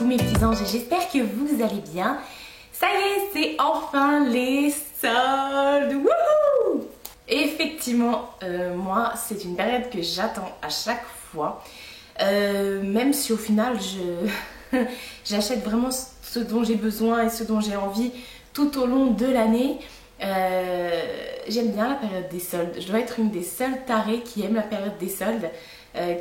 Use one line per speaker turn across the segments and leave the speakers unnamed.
mes petits anges, j'espère que vous allez bien. Ça y est, c'est enfin les soldes. Wouhou! Effectivement, moi, c'est une période que j'attends à chaque fois. Même si au final, j'achète vraiment ce dont j'ai besoin et ce dont j'ai envie tout au long de l'année. J'aime bien la période des soldes. Je dois être une des seules tarées qui aime la période des soldes,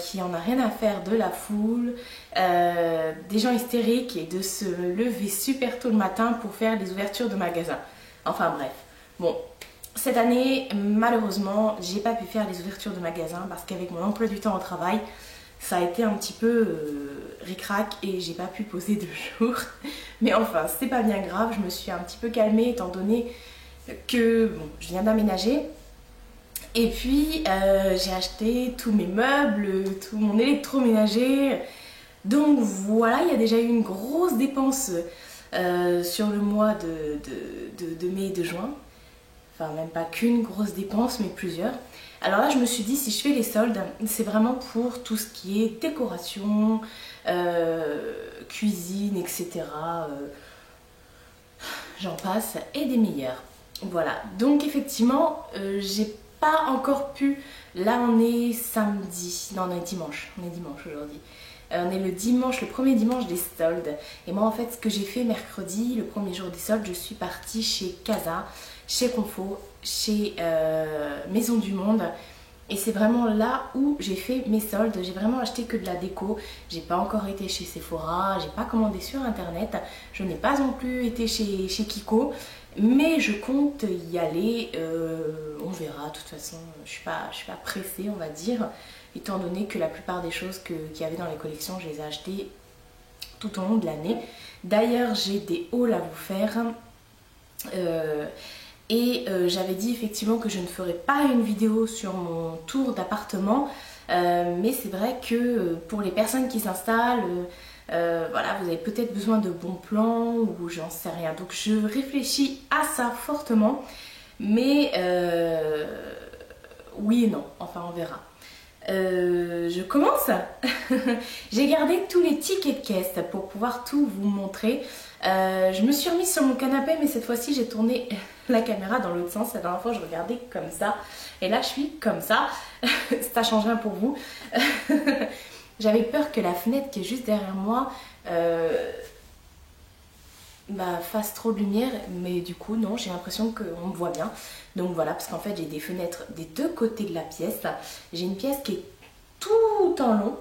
qui en a rien à faire de la foule, des gens hystériques et de se lever super tôt le matin pour faire les ouvertures de magasins. Enfin bref, bon, cette année malheureusement j'ai pas pu faire les ouvertures de magasins parce qu'avec mon emploi du temps au travail ça a été un petit peu ric-rac et j'ai pas pu poser de jour. Mais enfin c'est pas bien grave, je me suis un petit peu calmée étant donné que bon, je viens d'aménager. Et puis j'ai acheté tous mes meubles, tout mon électroménager. Donc voilà, il y a déjà eu une grosse dépense sur le mois de mai et de juin. Enfin même pas qu'une grosse dépense mais plusieurs. Alors là je me suis dit si je fais les soldes, c'est vraiment pour tout ce qui est décoration, cuisine, etc. J'en passe et des meilleurs. Voilà, donc effectivement j'ai pas encore pu. Là on est samedi, non on est dimanche, aujourd'hui. On est le dimanche, le premier dimanche des soldes. Et moi en fait ce que j'ai fait mercredi, le premier jour des soldes, je suis partie chez Casa, chez Confo, chez Maison du Monde. Et c'est vraiment là où j'ai fait mes soldes. J'ai vraiment acheté que de la déco. J'ai pas encore été chez Sephora, j'ai pas commandé sur internet. Je n'ai pas non plus été chez Kiko. Mais je compte y aller, on verra, de toute façon, je suis pas pressée on va dire, étant donné que la plupart des choses qu'il y avait dans les collections, je les ai achetées tout au long de l'année. D'ailleurs, j'ai des hauls à vous faire, j'avais dit effectivement que je ne ferais pas une vidéo sur mon tour d'appartement, mais c'est vrai que pour les personnes qui s'installent, voilà, vous avez peut-être besoin de bons plans ou j'en sais rien. Donc je réfléchis à ça fortement. Mais oui et non, enfin on verra. Je commence. J'ai gardé tous les tickets de caisse pour pouvoir tout vous montrer. Je me suis remise sur mon canapé mais cette fois-ci j'ai tourné la caméra dans l'autre sens. La dernière fois je regardais comme ça et là je suis comme ça. Ça change rien pour vous. J'avais peur que la fenêtre qui est juste derrière moi fasse trop de lumière, mais du coup non, j'ai l'impression qu'on me voit bien. Donc voilà, parce qu'en fait j'ai des fenêtres des deux côtés de la pièce. J'ai une pièce qui est tout en long.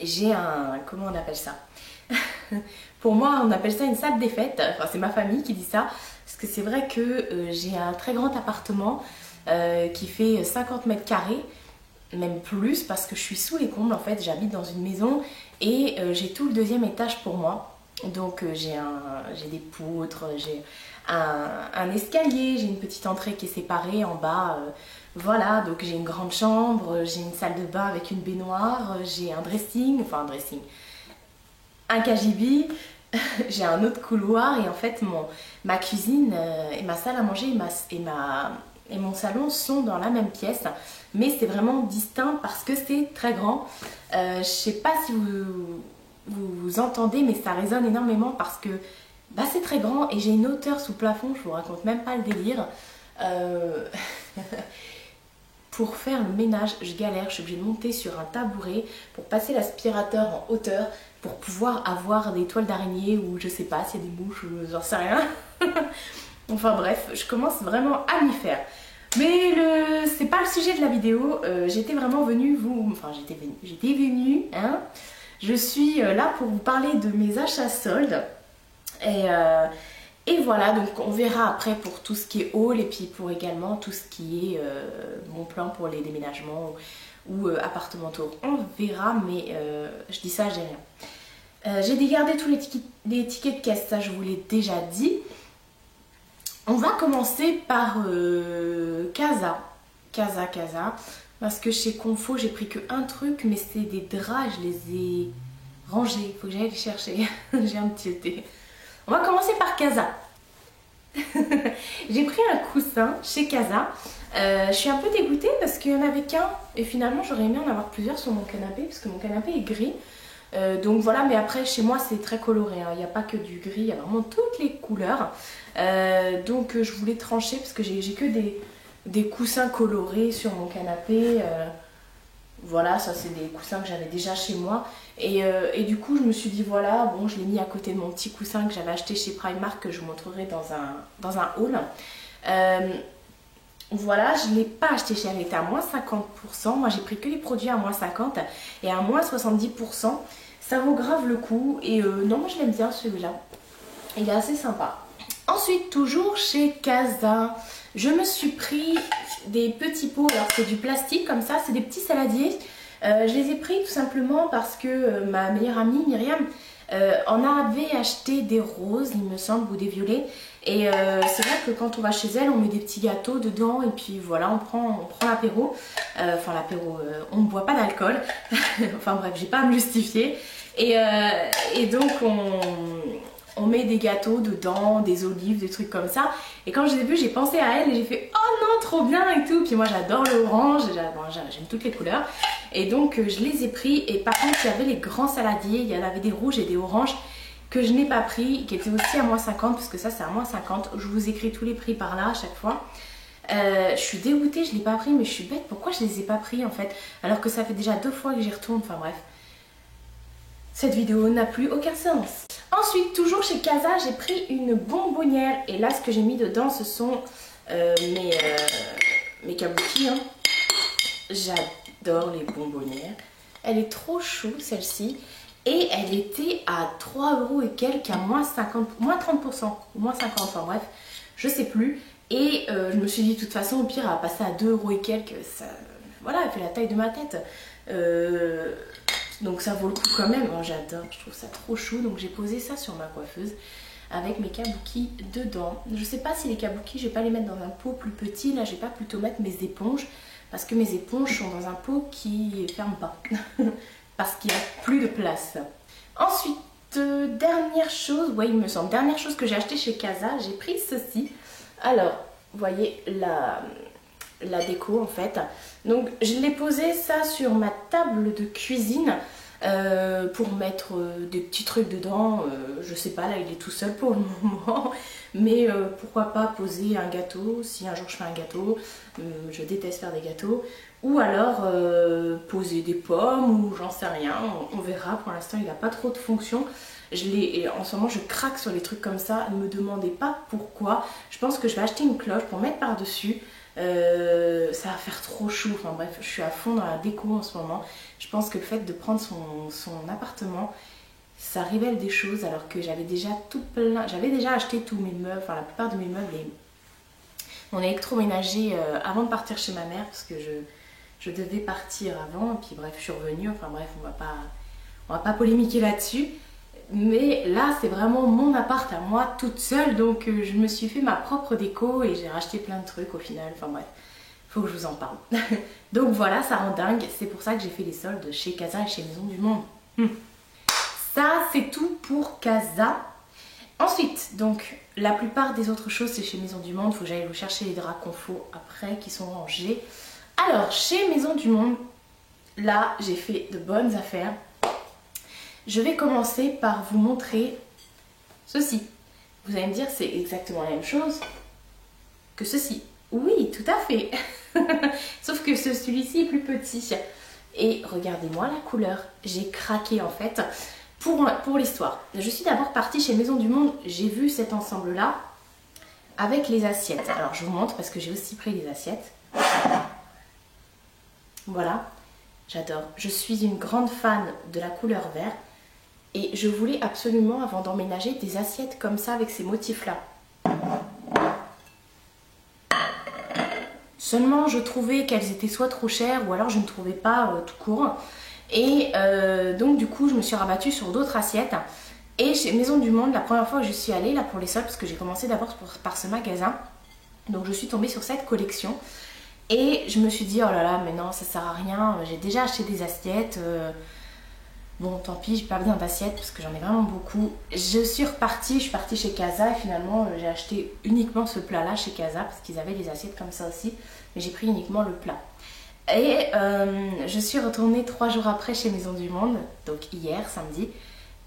J'ai un... comment on appelle ça? Pour moi on appelle ça une salle des fêtes. Enfin c'est ma famille qui dit ça. Parce que c'est vrai que j'ai un très grand appartement qui fait 50 mètres carrés. Même plus parce que je suis sous les combles en fait, j'habite dans une maison et j'ai tout le deuxième étage pour moi. Donc j'ai des poutres, j'ai un escalier, j'ai une petite entrée qui est séparée en bas. Voilà, donc j'ai une grande chambre, j'ai une salle de bain avec une baignoire, j'ai un dressing, un cagibi, j'ai un autre couloir et en fait ma cuisine et ma salle à manger et mon salon sont dans la même pièce, mais c'est vraiment distinct parce que c'est très grand. Je sais pas si vous entendez, mais ça résonne énormément parce que c'est très grand et j'ai une hauteur sous plafond, je vous raconte même pas le délire. Pour faire le ménage, je galère, je suis obligée de monter sur un tabouret pour passer l'aspirateur en hauteur pour pouvoir avoir des toiles d'araignée ou je sais pas s'il y a des mouches ou j'en sais rien. Enfin bref, je commence vraiment à m'y faire. Mais c'est pas le sujet de la vidéo, j'étais vraiment venue j'étais venue, hein. Je suis là pour vous parler de mes achats soldes. Et voilà, donc on verra après pour tout ce qui est haul et puis pour également tout ce qui est mon plan pour les déménagements ou appartementaux. On verra, mais je dis ça, j'ai rien. J'ai dégardé tous les tickets de caisse, ça je vous l'ai déjà dit. On va commencer par Casa, parce que chez Confo j'ai pris que un truc, mais c'est des draps, je les ai rangés, il faut que j'aille les chercher, j'ai un petit été. On va commencer par Casa. J'ai pris un coussin chez Casa, je suis un peu dégoûtée parce qu'il n'y en avait qu'un et finalement j'aurais aimé en avoir plusieurs sur mon canapé parce que mon canapé est gris. Donc voilà, mais après chez moi c'est très coloré, hein. Il n'y a pas que du gris, il y a vraiment toutes les couleurs. Donc je voulais trancher parce que j'ai que des coussins colorés sur mon canapé. Voilà, ça c'est des coussins que j'avais déjà chez moi. Et du coup je me suis dit voilà, bon je l'ai mis à côté de mon petit coussin que j'avais acheté chez Primark, que je vous montrerai dans un haul. Voilà, je ne l'ai pas acheté cher, il était à moins 50%. Moi j'ai pris que les produits à moins 50 et à moins 70%. Ça vaut grave le coup et non, moi je l'aime bien celui-là. Il est assez sympa. Ensuite, toujours chez Casa, je me suis pris des petits pots. Alors c'est du plastique comme ça, c'est des petits saladiers. Je les ai pris tout simplement parce que ma meilleure amie Myriam en avait acheté des roses, il me semble, ou des violets. Et c'est vrai que quand on va chez elle, on met des petits gâteaux dedans et puis voilà, on prend l'apéro. Enfin l'apéro, on ne boit pas d'alcool. Enfin bref, j'ai pas à me justifier. Et donc on met des gâteaux dedans, des olives, des trucs comme ça. Et quand je les ai vus, j'ai pensé à elle et j'ai fait oh non, trop bien et tout. Puis moi j'adore l'orange, j'aime toutes les couleurs. Et donc je les ai pris. Et par contre, il y avait les grands saladiers, il y en avait des rouges et des oranges que je n'ai pas pris, qui étaient aussi à moins 50, parce que ça c'est à moins 50. Je vous écris tous les prix par là à chaque fois. Je suis dégoûtée, je ne l'ai pas pris, mais je suis bête. Pourquoi je ne les ai pas pris en fait? Alors que ça fait déjà 2 fois que j'y retourne, enfin bref. Cette vidéo n'a plus aucun sens. Ensuite, toujours chez Casa, j'ai pris une bonbonnière. Et là, ce que j'ai mis dedans, ce sont mes kabuki. Hein. J'adore les bonbonnières. Elle est trop chou, celle-ci. Et elle était à 3 € et quelques, à moins 50, moins 30%, ou moins 50, enfin bref, je sais plus. Et je me suis dit, de toute façon, au pire, elle va passer à 2 € et quelques. Ça, voilà, elle fait la taille de ma tête. Donc ça vaut le coup quand même. Oh, j'adore, je trouve ça trop chou. Donc j'ai posé ça sur ma coiffeuse avec mes kabuki dedans. Je sais pas si les kabuki, je vais pas les mettre dans un pot plus petit. Là, je vais pas plutôt mettre mes éponges. Parce que mes éponges sont dans un pot qui ne ferme pas. Parce qu'il n'y a plus de place. Ensuite, dernière chose, ouais il me semble, dernière chose que j'ai acheté chez Casa, j'ai pris ceci. Alors, vous voyez la déco en fait. Donc je l'ai posé ça sur ma table de cuisine pour mettre des petits trucs dedans. Je sais pas, là il est tout seul pour le moment. Mais pourquoi pas poser un gâteau, si un jour je fais un gâteau, je déteste faire des gâteaux. Ou alors poser des pommes ou j'en sais rien, on verra. Pour l'instant il n'a pas trop de fonction. En ce moment je craque sur les trucs comme ça, ne me demandez pas pourquoi. Je pense que je vais acheter une cloche pour mettre par dessus. Ça va faire trop chou, enfin bref, je suis à fond dans la déco en ce moment. Je pense que le fait de prendre son appartement, ça révèle des choses alors que j'avais déjà acheté tous mes meubles, enfin la plupart de mes meubles et mon électroménager avant de partir chez ma mère parce que je devais partir avant et puis bref je suis revenue, enfin bref on va pas polémiquer là-dessus. Mais là c'est vraiment mon appart à moi toute seule, donc je me suis fait ma propre déco et j'ai racheté plein de trucs au final, enfin bref, faut que je vous en parle. Donc voilà, ça rend dingue, c'est pour ça que j'ai fait les soldes chez Casa et chez Maison du Monde. Ça c'est tout pour Casa. Ensuite, donc la plupart des autres choses c'est chez Maison du Monde, il faut que j'aille vous chercher les draps confo après qui sont rangés. Alors chez Maison du Monde, là j'ai fait de bonnes affaires. Je vais commencer par vous montrer ceci. Vous allez me dire c'est exactement la même chose que ceci. Oui, tout à fait. Sauf que celui-ci est plus petit. Et regardez-moi la couleur. J'ai craqué en fait pour l'histoire. Je suis d'abord partie chez Maison du Monde. J'ai vu cet ensemble-là avec les assiettes. Alors je vous montre parce que j'ai aussi pris les assiettes. Voilà. J'adore. Je suis une grande fan de la couleur vert. Et je voulais absolument, avant d'emménager, des assiettes comme ça avec ces motifs-là. Seulement, je trouvais qu'elles étaient soit trop chères ou alors je ne trouvais pas tout court. Et donc, du coup, je me suis rabattue sur d'autres assiettes. Et chez Maison du Monde, la première fois que je suis allée, là pour les soldes, parce que j'ai commencé d'abord par ce magasin. Donc, je suis tombée sur cette collection. Et je me suis dit, oh là là, mais non, ça sert à rien. J'ai déjà acheté des assiettes. Bon, tant pis, j'ai pas besoin d'assiettes parce que j'en ai vraiment beaucoup. Je suis partie chez Casa et finalement j'ai acheté uniquement ce plat là chez Casa parce qu'ils avaient des assiettes comme ça aussi. Mais j'ai pris uniquement le plat. Et je suis retournée 3 jours après chez Maison du Monde, donc hier, samedi.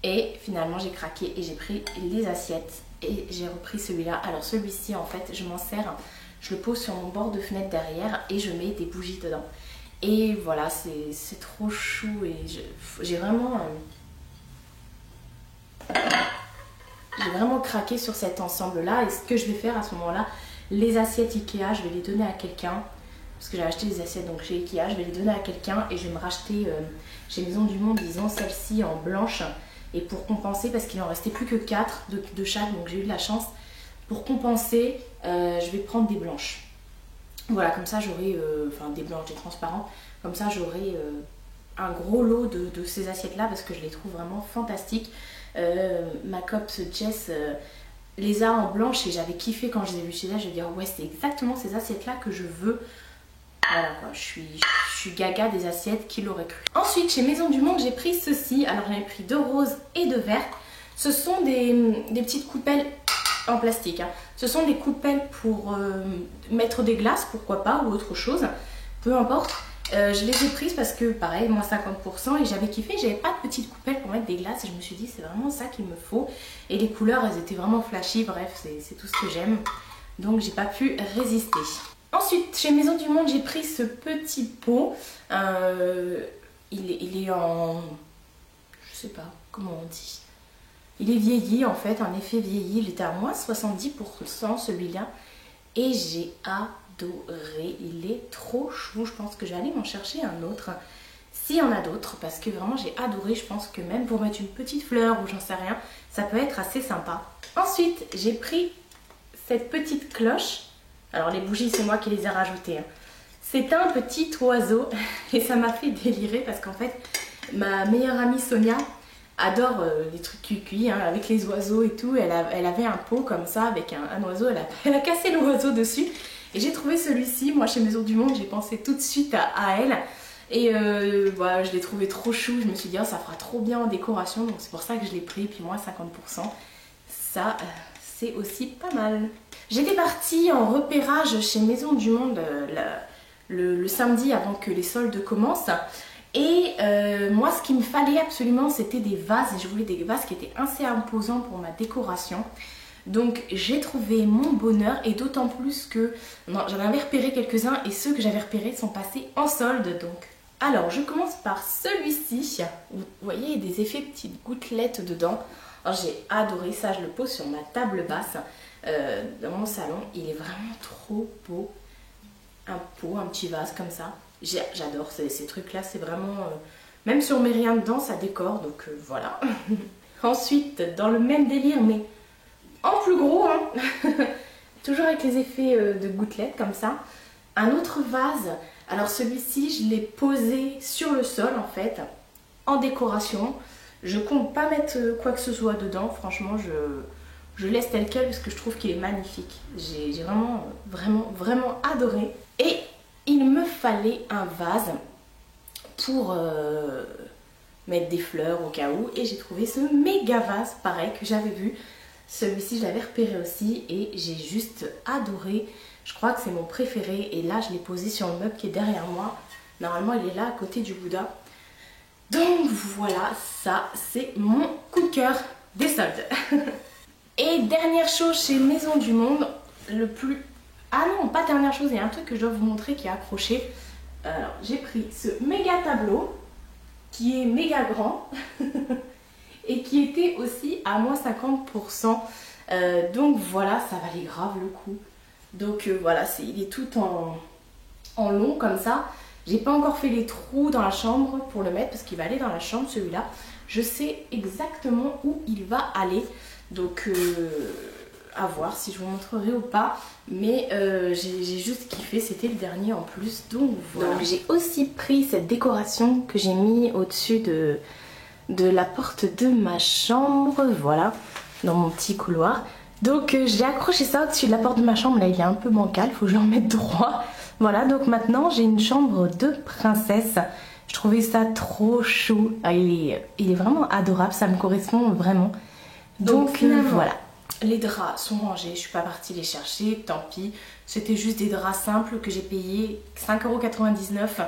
Et finalement j'ai craqué et j'ai pris les assiettes et j'ai repris celui-là. Alors celui-ci en fait je m'en sers, je le pose sur mon bord de fenêtre derrière et je mets des bougies dedans. Et voilà, c'est trop chou et j'ai vraiment craqué sur cet ensemble là. Et ce que je vais faire à ce moment là, les assiettes Ikea, je vais les donner à quelqu'un. Parce que j'ai acheté des assiettes donc chez Ikea, je vais les donner à quelqu'un et je vais me racheter chez Maison du Monde, disons celle-ci en blanche. Et pour compenser, parce qu'il en restait plus que 4 de chaque, donc j'ai eu de la chance. Pour compenser, je vais prendre des blanches. Voilà, comme ça j'aurai, enfin des blanches, des transparents. Comme ça j'aurai un gros lot de ces assiettes-là parce que je les trouve vraiment fantastiques. Ma copse Jess les a en blanche et j'avais kiffé quand je les ai vues chez elle. Je vais dire ouais, c'est exactement ces assiettes-là que je veux. Voilà quoi, je suis gaga des assiettes, qui l'aurait cru. Ensuite, chez Maison du Monde, j'ai pris ceci. Alors j'en ai pris 2 roses et 2 verts. Ce sont des petites coupelles en plastique. Hein. Ce sont des coupelles pour mettre des glaces, pourquoi pas, ou autre chose. Peu importe. Je les ai prises parce que pareil, moins 50% et j'avais kiffé. J'avais pas de petites coupelles pour mettre des glaces et je me suis dit c'est vraiment ça qu'il me faut. Et les couleurs, elles étaient vraiment flashy. Bref, c'est tout ce que j'aime. Donc j'ai pas pu résister. Ensuite, chez Maison du Monde, j'ai pris ce petit pot. Il est en... je sais pas comment on dit. Il est vieilli en fait, en effet vieilli. Il était à moins 70% celui-là. Et j'ai adoré. Il est trop chou. Je pense que je vais aller m'en chercher un autre. S'il y en a d'autres. Parce que vraiment j'ai adoré. Je pense que même pour mettre une petite fleur ou j'en sais rien, ça peut être assez sympa. Ensuite, j'ai pris cette petite cloche. Alors les bougies, c'est moi qui les ai rajoutées. Hein. C'est un petit oiseau et ça m'a fait délirer parce qu'en fait, ma meilleure amie Sonia adore les trucs cuit hein, avec les oiseaux et tout. Elle avait un pot comme ça avec un oiseau. Elle a cassé l'oiseau dessus et j'ai trouvé celui-ci. Moi, chez Maison du Monde, j'ai pensé tout de suite à elle. Et voilà, je l'ai trouvé trop chou. Je me suis dit, oh, ça fera trop bien en décoration. Donc c'est pour ça que je l'ai pris. Et puis moins 50%. Ça, c'est aussi pas mal. J'étais partie en repérage chez Maison du Monde le samedi avant que les soldes commencent. Et moi, ce qu'il me fallait absolument, c'était des vases. Et je voulais des vases qui étaient assez imposants pour ma décoration. Donc j'ai trouvé mon bonheur. Et d'autant plus que j'en avais repéré quelques-uns. Et ceux que j'avais repérés sont passés en solde. Donc, alors, je commence par celui-ci. Vous voyez, il y a des effets petites gouttelettes dedans. Alors j'ai adoré ça. Je le pose sur ma table basse. Dans mon salon, il est vraiment trop beau. Un pot, un petit vase comme ça. J'adore ces trucs-là, c'est vraiment... même si on met rien dedans, ça décore, donc voilà. Ensuite, dans le même délire, mais en plus gros, hein, toujours avec les effets de gouttelettes comme ça. Un autre vase, alors celui-ci, je l'ai posé sur le sol en fait, en décoration. Je compte pas mettre quoi que ce soit dedans, franchement, je laisse tel quel parce que je trouve qu'il est magnifique. J'ai vraiment adoré. Et il me fallait un vase pour mettre des fleurs au cas où. Et j'ai trouvé ce méga vase pareil que j'avais vu. Celui-ci je l'avais repéré aussi et j'ai juste adoré. Je crois que c'est mon préféré. Et là je l'ai posé sur le meuble qui est derrière moi. Normalement il est là à côté du Bouddha. Donc voilà, ça c'est mon coup de cœur des soldes. Et dernière chose chez Maison du Monde, le plus... Ah non, pas dernière chose, il y a un truc que je dois vous montrer qui est accroché. Alors, j'ai pris ce méga tableau, qui est méga grand, et qui était aussi à moins 50%. Donc voilà, ça valait grave le coup. Donc voilà, il est tout en long comme ça. J'ai pas encore fait les trous dans la chambre pour le mettre, parce qu'il va aller dans la chambre celui-là. Je sais exactement où il va aller. Donc à voir si je vous montrerai ou pas. Mais j'ai juste kiffé, c'était le dernier en plus. Donc voilà. Donc j'ai aussi pris cette décoration que j'ai mis au-dessus de la porte de ma chambre. Voilà, dans mon petit couloir. Donc j'ai accroché ça au-dessus de la porte de ma chambre. Là il est un peu bancal, il faut que je le remette droit. Voilà, donc maintenant j'ai une chambre de princesse. Je trouvais ça trop chou. Ah, il est vraiment adorable, ça me correspond vraiment. Donc voilà. Les draps sont rangés, je suis pas partie les chercher, tant pis. C'était juste des draps simples que j'ai payé 5,99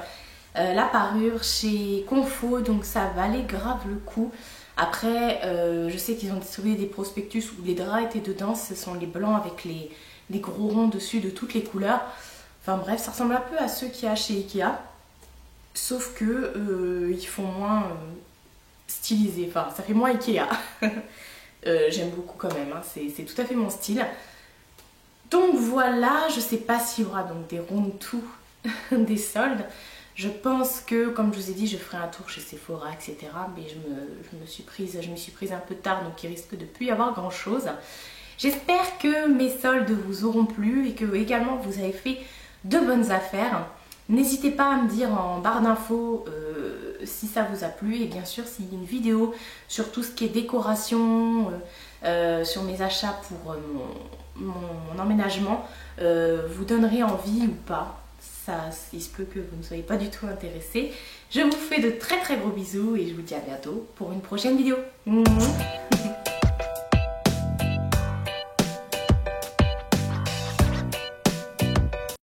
€. La parure chez Confo, donc ça valait grave le coup. Après, je sais qu'ils ont distribué des prospectus où les draps étaient dedans. Ce sont les blancs avec les gros ronds dessus de toutes les couleurs. Enfin bref, ça ressemble un peu à ceux qu'il y a chez Ikea. Sauf que ils font moins stylisés. Enfin, ça fait moins Ikea. J'aime beaucoup quand même, hein. C'est tout à fait mon style. Donc voilà, je sais pas s'il y aura donc des round tout des soldes. Je pense que, comme je vous ai dit, je ferai un tour chez Sephora, etc. Mais je me suis prise un peu tard, donc il risque de plus y avoir grand chose. J'espère que mes soldes vous auront plu et que également vous avez fait de bonnes affaires. N'hésitez pas à me dire en barre d'infos si ça vous a plu, et bien sûr s'il y a une vidéo sur tout ce qui est décoration, sur mes achats pour mon emménagement, vous donnerait envie ou pas. Ça, il se peut que vous ne soyez pas du tout intéressé. Je vous fais de très très gros bisous et je vous dis à bientôt pour une prochaine vidéo. Mouah.